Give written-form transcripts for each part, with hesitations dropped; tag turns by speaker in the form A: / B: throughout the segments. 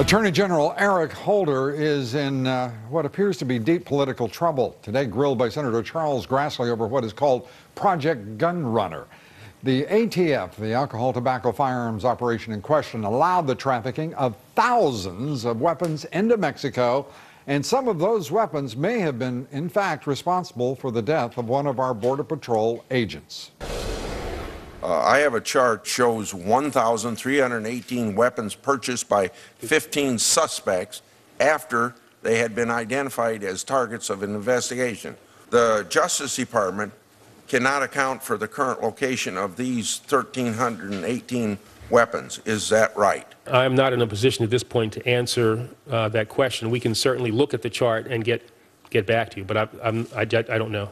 A: Attorney General Eric Holder is in what appears to be deep political trouble. Today, grilled by Senator Chuck Grassley over what is called Project Gunrunner. The ATF, the alcohol, tobacco, firearms operation in question, allowed the trafficking of thousands of weapons into Mexico, and some of those weapons may have been, in fact, responsible for the death of one of our Border Patrol agents.
B: I have a chart shows 1,318 weapons purchased by 15 suspects after they had been identified as targets of an investigation. The Justice Department cannot account for the current location of these 1,318 weapons. Is that right?
C: I'm not in a position at this point to answer that question. We can certainly look at the chart and get back to you, but I don't know.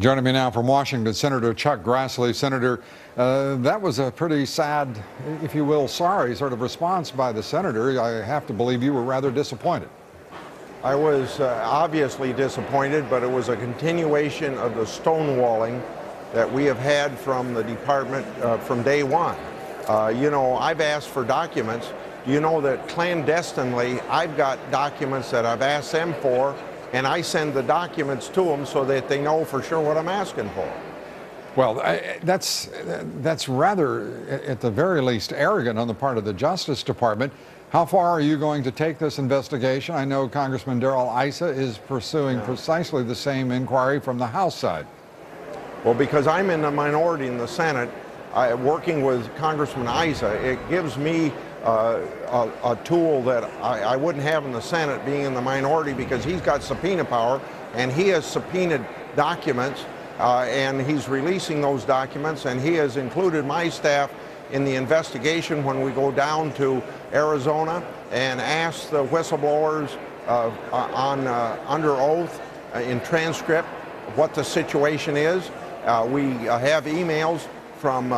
A: Joining me now from Washington, Senator Chuck Grassley. Senator, that was a pretty sad, if you will, sorry sort of response by the senator. I have to believe you were rather disappointed.
D: I was obviously disappointed, but it was a continuation of the stonewalling that we have had from the department from day one. You know, I've asked for documents. You know that clandestinely, I've got documents that I've asked them for, and I send the documents to them so that they know for sure what I'm asking for.
A: Well, that's rather, at the very least, arrogant on the part of the Justice Department. How far are you going to take this investigation? I know Congressman Darrell Issa is pursuing precisely the same inquiry from the House side.
D: Well, because I'm in the minority in the Senate, working with Congressman Issa, it gives me a tool that I wouldn't have in the Senate being in the minority, because he's got subpoena power and he has subpoenaed documents and he's releasing those documents, and he has included my staff in the investigation when we go down to Arizona and ask the whistleblowers under oath in transcript what the situation is. We have emails from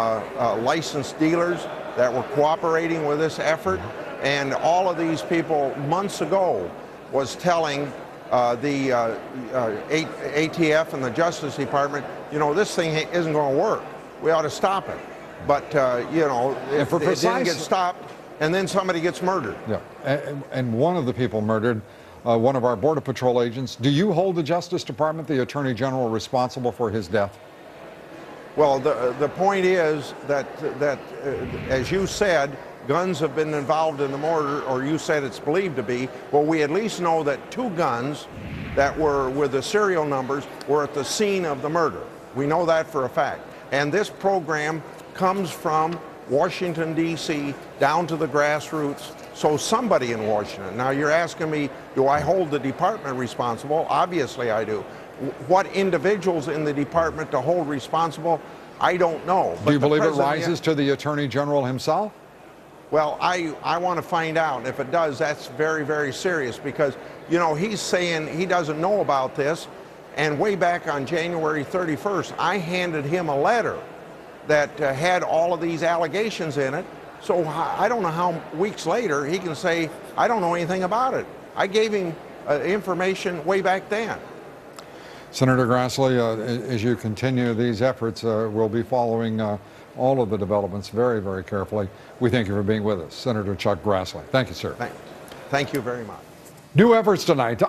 D: licensed dealers that were cooperating with this effort, and all of these people months ago was telling the ATF and the Justice Department, you know, this thing isn't going to work. We ought to stop it. But, you know, if it didn't get stopped, and then somebody gets murdered.
A: Yeah, and one of the people murdered, one of our Border Patrol agents. Do you hold the Justice Department, the Attorney General, responsible for his death?
D: Well, the point is that as you said, guns have been involved in the murder, or you said it's believed to be. Well, we at least know that 2 guns that were with the serial numbers were at the scene of the murder. We know that for a fact. And this program comes from Washington, D.C. down to the grassroots. So somebody in Washington. Now you're asking me, do I hold the department responsible? Obviously I do. What individuals in the department to hold responsible, I don't know.
A: Do you believe it rises to the Attorney General himself?
D: Well, I want to find out. If it does, that's very, very serious, because, you know, he's saying he doesn't know about this. And way back on January 31st, I handed him a letter that had all of these allegations in it. So I don't know how weeks later he can say, I don't know anything about it. I gave him information way back then.
A: Senator Grassley, as you continue these efforts, we'll be following all of the developments very, very carefully. We thank you for being with us. Senator Chuck Grassley. Thank you, sir.
D: Thank you very much.
A: New efforts tonight to